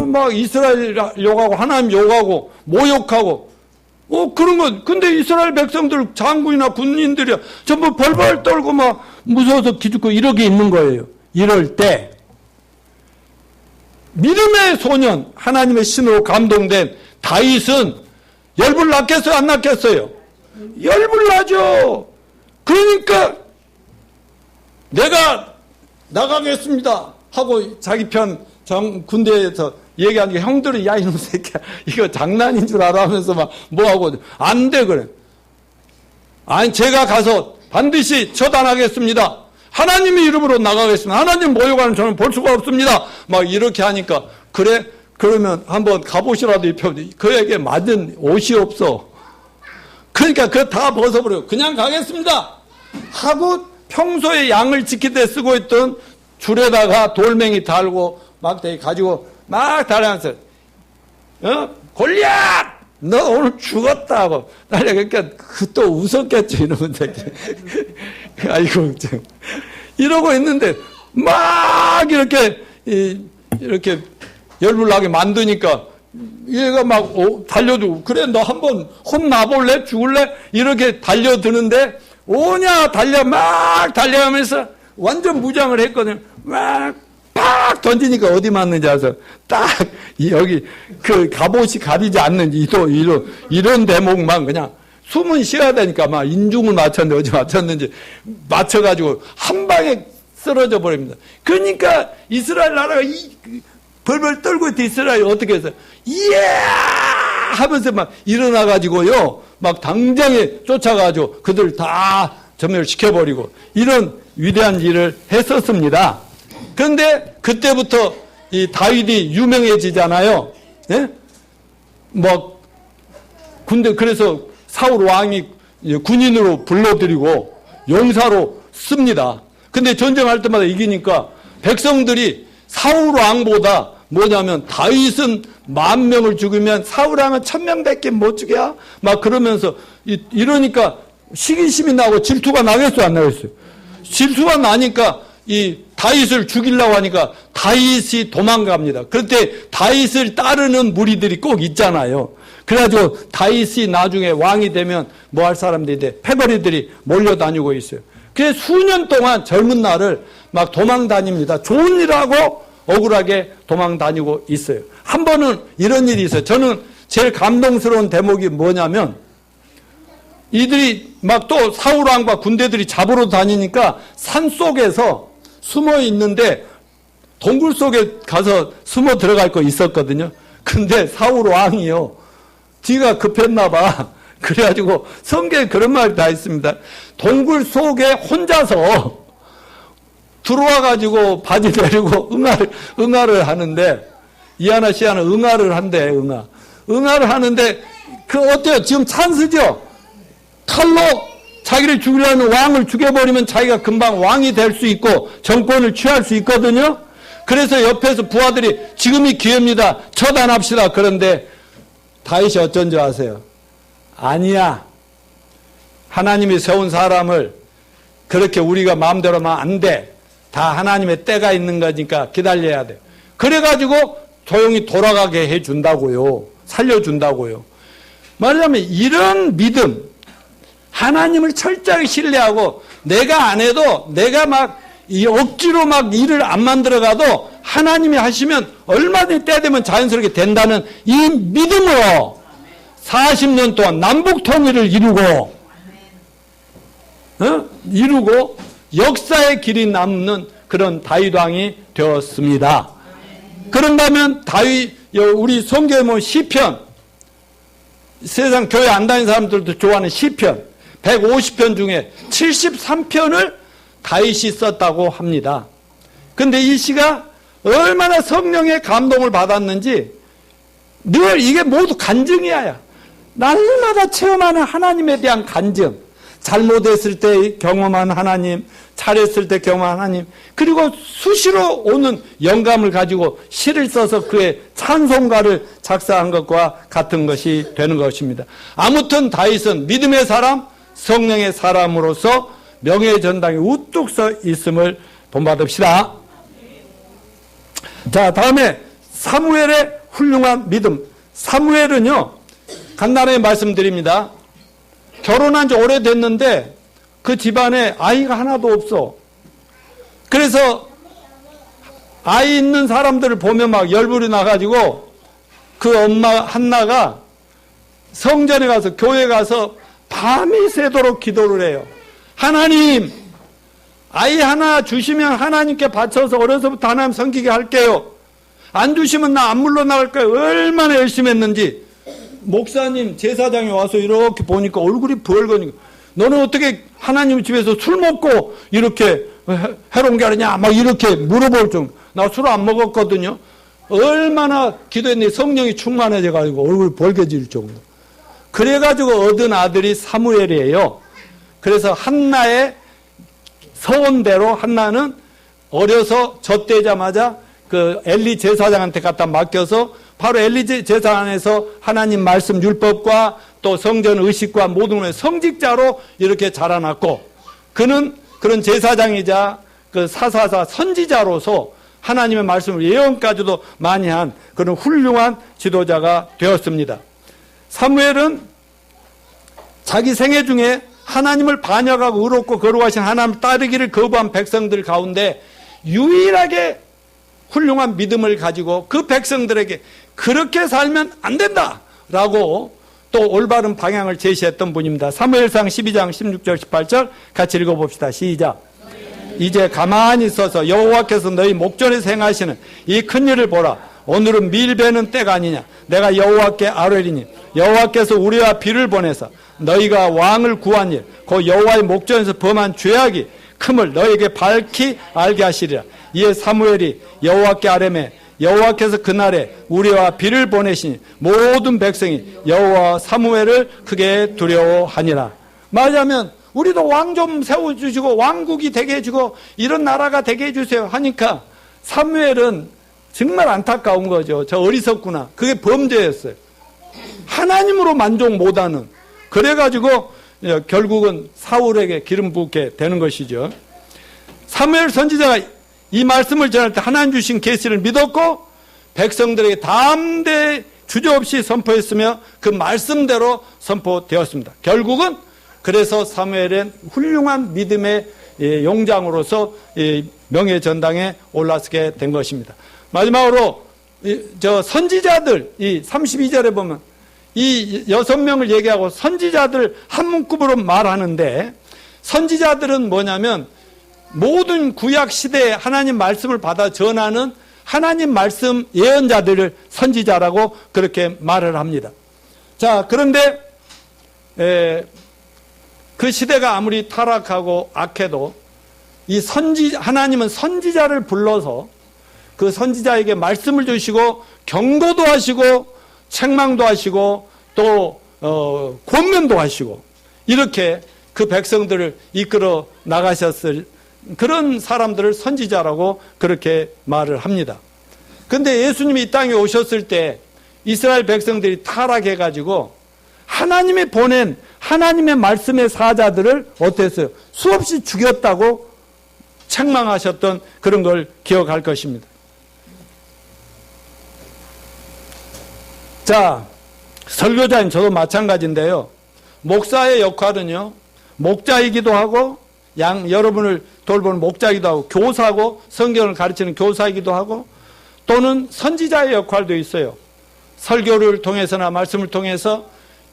막 이스라엘 욕하고 하나님 욕하고 모욕하고 그런 건. 근데 이스라엘 백성들 장군이나 군인들이 전부 벌벌 떨고 막 무서워서 기죽고 이러게 있는 거예요. 이럴 때 믿음의 소년, 하나님의 신으로 감동된 다윗은 열불 났겠어요? 안 났겠어요? 열불 나죠. 그러니까 내가 나가겠습니다 하고 자기 편 군대에서 얘기하는 게, 형들은 야 이놈 새끼야 이거 장난인 줄 알아 하면서 막 뭐하고 안 돼 그래. 아니 제가 가서 반드시 처단하겠습니다. 하나님의 이름으로 나가겠습니다. 하나님 모욕하는 저는 볼 수가 없습니다. 막 이렇게 하니까, 그래? 그러면 한번 갑옷이라도 입혀보지. 그에게 맞은 옷이 없어. 그러니까 그거 다 벗어버려요. 그냥 가겠습니다 하고 평소에 양을 지킬 때 쓰고 있던 줄에다가 돌멩이 달고 막대기 가지고 막 달아면서 골리앗 너 오늘 죽었다 하고 날려. 그러니까 또 웃었겠죠 이놈은 새끼. 아이고 참. 이러고 있는데 막 이렇게 열불나게 만드니까 얘가 막 달려들고, 그래 너 한번 혼나볼래? 죽을래? 이렇게 달려드는데 오냐 막 달려가면서 완전 무장을 했거든요. 막 팍 던지니까 어디 맞는지 알아서 딱 여기 그 갑옷이 가리지 않는지 이런 대목만 그냥 숨은 쉬어야 되니까 막 인중을 맞췄는데 어디 맞췄는지 맞춰가지고 한 방에 쓰러져 버립니다. 그러니까 이스라엘 나라가 벌벌 떨고 있던 이스라엘이 어떻게 했어요? 이야 하면서 막 일어나가지고요, 막 당장에 쫓아가지고 그들 다 전멸시켜버리고 이런 위대한 일을 했었습니다. 그런데 그때부터 이 다윗이 유명해지잖아요. 예? 뭐 군대, 그래서 사울 왕이 군인으로 불러들이고 용사로 씁니다. 근데 전쟁할 때마다 이기니까 백성들이 사울 왕보다 뭐냐면 다윗은 10,000명을 죽이면 사울 왕은 1,000명밖에 못 죽여? 막 그러면서 이러니까 시기심이 나고 질투가 나겠어요, 안 나겠어요? 질투가 나니까 이 다윗을 죽이려고 하니까 다윗이 도망갑니다. 그때 다윗을 따르는 무리들이 꼭 있잖아요. 그래가지고 다윗이 나중에 왕이 되면 뭐 할 사람들인데 패거리들이 몰려다니고 있어요. 그래서 수년 동안 젊은 날을 막 도망다닙니다. 좋은 일하고 억울하게 도망다니고 있어요. 한 번은 이런 일이 있어요. 저는 제일 감동스러운 대목이 뭐냐면, 이들이 막 또 사울왕과 군대들이 잡으러 다니니까 산 속에서 숨어 있는데 동굴 속에 가서 숨어 들어갈 거 있었거든요. 근데 사울왕이요, 뒤가 급했나 봐. 그래가지고 성경에 그런 말이 다 있습니다. 동굴 속에 혼자서 들어와가지고 바지 내리고 응아를 하는데, 이하나 시하나 응아를 한대. 응아를 하는데 그 어때요? 지금 찬스죠? 칼로 자기를 죽이려는 왕을 죽여버리면 자기가 금방 왕이 될 수 있고 정권을 취할 수 있거든요. 그래서 옆에서 부하들이 지금이 기회입니다, 처단합시다. 그런데 다윗이 어쩐 줄 아세요? 아니야, 하나님이 세운 사람을 그렇게 우리가 마음대로 하면 안 돼. 다 하나님의 때가 있는 거니까 기다려야 돼. 그래가지고 조용히 돌아가게 해준다고요. 살려준다고요. 말하자면 이런 믿음, 하나님을 철저하게 신뢰하고 내가 안 해도, 내가 막 억지로 막 일을 안 만들어가도 하나님이 하시면 얼마든지 때 되면 자연스럽게 된다는 이 믿음으로 40년 동안 남북 통일을 이루고 역사의 길이 남는 그런 다윗 왕이 되었습니다. 그런다면 다윗, 우리 성경에 보면 시편, 세상 교회 안 다니는 사람들도 좋아하는 시편 150편 중에 73편을 다윗이 썼다고 합니다. 근데 이 시가 얼마나 성령의 감동을 받았는지 늘 이게 모두 간증이야. 날마다 체험하는 하나님에 대한 간증, 잘못했을 때 경험한 하나님, 잘했을 때 경험한 하나님, 그리고 수시로 오는 영감을 가지고 시를 써서 그의 찬송가를 작사한 것과 같은 것이 되는 것입니다. 아무튼 다윗은 믿음의 사람, 성령의 사람으로서 명예의 전당에 우뚝 서 있음을 본받읍시다. 자, 다음에 사무엘의 훌륭한 믿음. 사무엘은요, 간단하게 말씀드립니다. 결혼한 지 오래됐는데 그 집안에 아이가 하나도 없어. 그래서 아이 있는 사람들을 보면 막 열불이 나가지고 그 엄마 한나가 성전에 가서, 교회 가서 밤이 새도록 기도를 해요. 하나님, 아이 하나 주시면 하나님께 바쳐서 어려서부터 하나님 섬기게 할게요. 안 주시면 나 안 물러나갈 거예요. 얼마나 열심히 했는지. 목사님, 제사장이 와서 이렇게 보니까 얼굴이 부얼거니까, 너는 어떻게 하나님 집에서 술 먹고 이렇게 해로운 게 아니냐, 막 이렇게 물어볼 정도. 나 술 안 먹었거든요. 얼마나 기도했는데 성령이 충만해져가지고 얼굴이 벌개질 정도. 그래가지고 얻은 아들이 사무엘이에요. 그래서 한나의 서원대로 한나는 어려서 젖되자마자 그 엘리 제사장한테 갖다 맡겨서 바로 엘리 제사장에서 하나님 말씀 율법과 또 성전 의식과 모든 것의 성직자로 이렇게 자라났고, 그는 그런 제사장이자 그 사사사 선지자로서 하나님의 말씀을 예언까지도 많이 한 그런 훌륭한 지도자가 되었습니다. 사무엘은 자기 생애 중에 하나님을 반역하고 의롭고 거룩하신 하나님을 따르기를 거부한 백성들 가운데 유일하게 훌륭한 믿음을 가지고 그 백성들에게 그렇게 살면 안 된다라고 또 올바른 방향을 제시했던 분입니다. 사무엘상 12장 16절 18절 같이 읽어봅시다. 시작. 이제 가만히 있어서 여호와께서 너희 목전에서 행하시는 이 큰일을 보라. 오늘은 밀 베는 때가 아니냐. 내가 여호와께 아뢰리니 여호와께서 우리와 비를 보내서 너희가 왕을 구한 일, 그 여호와의 목전에서 범한 죄악이 큼을 너희에게 밝히 알게 하시리라. 이에 사무엘이 여호와께 아뢰매 여호와께서 그날에 우리와 비를 보내시니 모든 백성이 여호와 사무엘을 크게 두려워하니라. 말하자면 우리도 왕 좀 세워주시고 왕국이 되게 해주고 이런 나라가 되게 해주세요 하니까 사무엘은 정말 안타까운 거죠. 저 어리석구나. 그게 범죄였어요. 하나님으로 만족 못하는. 그래가지고 결국은 사울에게 기름 붓게 되는 것이죠. 사무엘 선지자가 이 말씀을 전할 때 하나님 주신 계시를 믿었고 백성들에게 담대히 주저없이 선포했으며 그 말씀대로 선포되었습니다. 결국은 그래서 사무엘은 훌륭한 믿음의 용장으로서 명예 전당에 올라서게 된 것입니다. 마지막으로 저 선지자들 이 32절에 보면 이 6명을 얘기하고 선지자들 한 문급으로 말하는데, 선지자들은 뭐냐면 모든 구약 시대에 하나님 말씀을 받아 전하는 하나님 말씀 예언자들을 선지자라고 그렇게 말을 합니다. 자, 그런데 그 시대가 아무리 타락하고 악해도 이 하나님은 선지자를 불러서 그 선지자에게 말씀을 주시고 경고도 하시고 책망도 하시고 또 권면도 하시고 이렇게 그 백성들을 이끌어 나가셨을 그런 사람들을 선지자라고 그렇게 말을 합니다. 그런데 예수님이 이 땅에 오셨을 때 이스라엘 백성들이 타락해가지고 하나님이 보낸 하나님의 말씀의 사자들을 어땠어요? 수없이 죽였다고 책망하셨던 그런 걸 기억할 것입니다. 자, 설교자인 저도 마찬가지인데요. 목사의 역할은요, 목자이기도 하고 여러분을 돌보는 목자이기도 하고 교사고 성경을 가르치는 교사이기도 하고 또는 선지자의 역할도 있어요. 설교를 통해서나 말씀을 통해서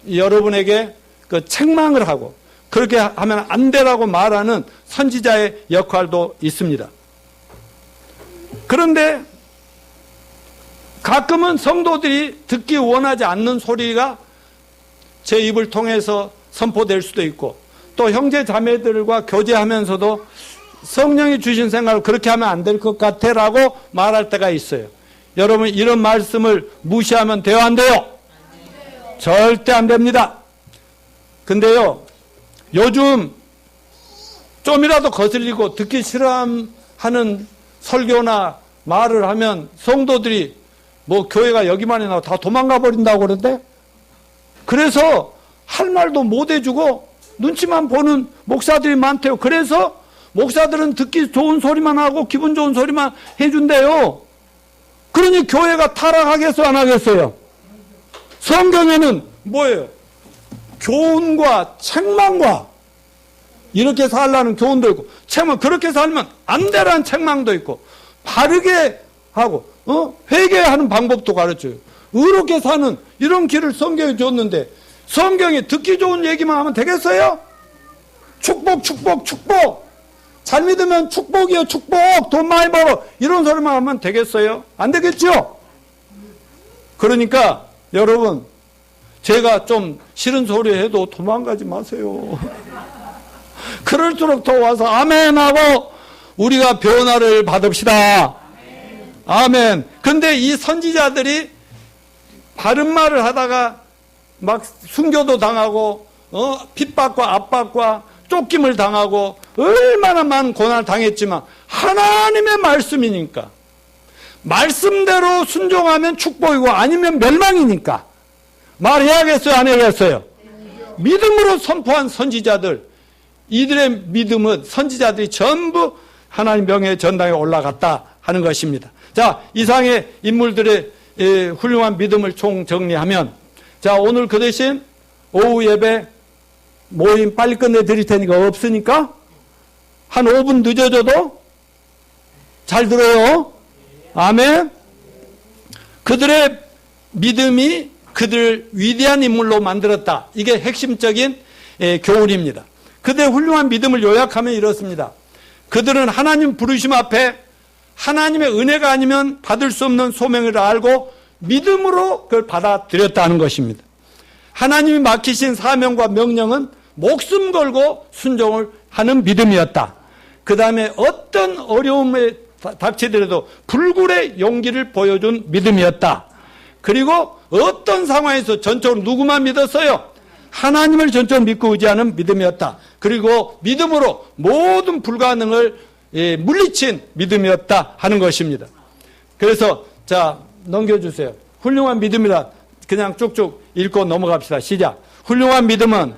여러분에게 그 책망을 하고 그렇게 하면 안 되라고 말하는 선지자의 역할도 있습니다. 그런데 가끔은 성도들이 듣기 원하지 않는 소리가 제 입을 통해서 선포될 수도 있고 또 형제 자매들과 교제하면서도 성령이 주신 생각을 그렇게 하면 안 될 것 같아 라고 말할 때가 있어요. 여러분 이런 말씀을 무시하면 돼요 안 돼요? 절대 안 됩니다. 근데요 요즘 좀이라도 거슬리고 듣기 싫어하는 설교나 말을 하면 성도들이 뭐 교회가 여기만이 나고 다 도망가 버린다고 그러는데, 그래서 할 말도 못 해주고 눈치만 보는 목사들이 많대요. 그래서 목사들은 듣기 좋은 소리만 하고 기분 좋은 소리만 해준대요. 그러니 교회가 타락하겠어 안 하겠어요? 성경에는 뭐예요? 교훈과 책망과 이렇게 살라는 교훈도 있고, 책망, 그렇게 살면 안 되라는 책망도 있고, 바르게 하고 회개하는 방법도 가르쳐요. 의롭게 사는 이런 길을 성경이 줬는데, 성경이 듣기 좋은 얘기만 하면 되겠어요? 축복 축복 축복, 잘 믿으면 축복이요 축복, 돈 많이 벌어, 이런 소리만 하면 되겠어요? 안 되겠죠? 그러니까 여러분, 제가 좀 싫은 소리 해도 도망가지 마세요. 그럴수록 더 와서 아멘 하고 우리가 변화를 받읍시다. 아멘. 근데 이 선지자들이 바른 말을 하다가 막 순교도 당하고 핍박과 압박과 쫓김을 당하고 얼마나 많은 고난을 당했지만 하나님의 말씀이니까, 말씀대로 순종하면 축복이고 아니면 멸망이니까 말해야겠어요 안 해야겠어요? 믿음으로 선포한 선지자들, 이들의 믿음은 선지자들이 전부 하나님 명예의 전당에 올라갔다 하는 것입니다. 자, 이상의 인물들의 훌륭한 믿음을 총정리하면, 자, 오늘 그 대신 오후 예배 모임 빨리 끝내드릴 테니까 없으니까 한 5분 늦어져도 잘 들어요. 아멘. 그들의 믿음이 그들을 위대한 인물로 만들었다. 이게 핵심적인 교훈입니다. 그들의 훌륭한 믿음을 요약하면 이렇습니다. 그들은 하나님 부르심 앞에 하나님의 은혜가 아니면 받을 수 없는 소명을 알고 믿음으로 그걸 받아들였다는 것입니다. 하나님이 맡기신 사명과 명령은 목숨 걸고 순종을 하는 믿음이었다. 그 다음에 어떤 어려움에 닥치더라도 불굴의 용기를 보여준 믿음이었다. 그리고 어떤 상황에서 전적으로 누구만 믿었어요? 하나님을 전적으로 믿고 의지하는 믿음이었다. 그리고 믿음으로 모든 불가능을 물리친 믿음이었다 하는 것입니다. 그래서 자, 넘겨주세요. 훌륭한 믿음이라 그냥 쭉쭉 읽고 넘어갑시다. 시작. 훌륭한 믿음은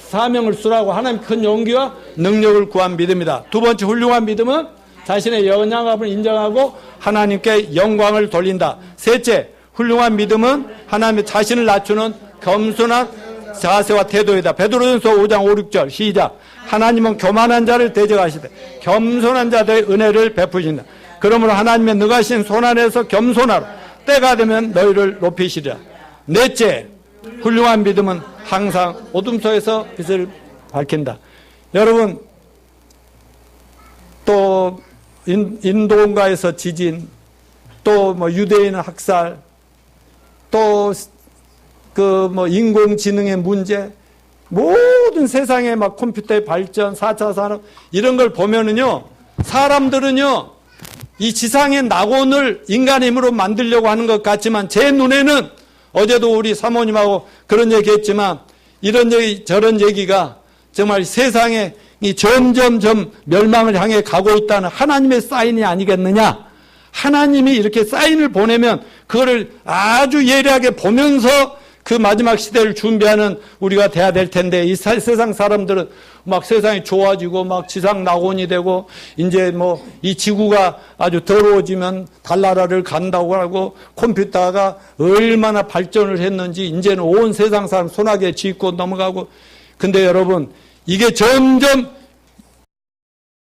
사명을 수라고 하나님 큰 용기와 능력을 구한 믿음이다. 두 번째, 훌륭한 믿음은 자신의 연약함을 인정하고 하나님께 영광을 돌린다. 셋째, 훌륭한 믿음은 하나님의 자신을 낮추는 겸손한 자세와 태도이다. 베드로전서 5장 5, 6절 시작. 하나님은 교만한 자를 대적하시되 겸손한 자들의 은혜를 베푸신다. 그러므로 하나님의 능하신 손 안에서 겸손하라. 때가 되면 너희를 높이시리라. 넷째, 훌륭한 믿음은 항상 어둠 속에서 빛을 밝힌다. 여러분, 또 인도인가에서 지진, 또 뭐 유대인 학살, 또 그 뭐 인공지능의 문제, 모든 세상의 막 컴퓨터의 발전, 4차 산업 이런 걸 보면은요, 사람들은요 이 지상의 낙원을 인간의 힘으로 만들려고 하는 것 같지만, 제 눈에는 어제도 우리 사모님하고 그런 얘기 했지만, 이런 얘기 저런 얘기가 정말 세상에 이 점점점 멸망을 향해 가고 있다는 하나님의 사인이 아니겠느냐. 하나님이 이렇게 사인을 보내면 그거를 아주 예리하게 보면서 그 마지막 시대를 준비하는 우리가 돼야 될 텐데, 이 세상 사람들은 막 세상이 좋아지고 막 지상 낙원이 되고 이제 뭐 이 지구가 아주 더러워지면 달나라를 간다고 하고, 컴퓨터가 얼마나 발전을 했는지 이제는 온 세상 사람 손아귀에 쥐고 넘어가고. 근데 여러분, 이게 점점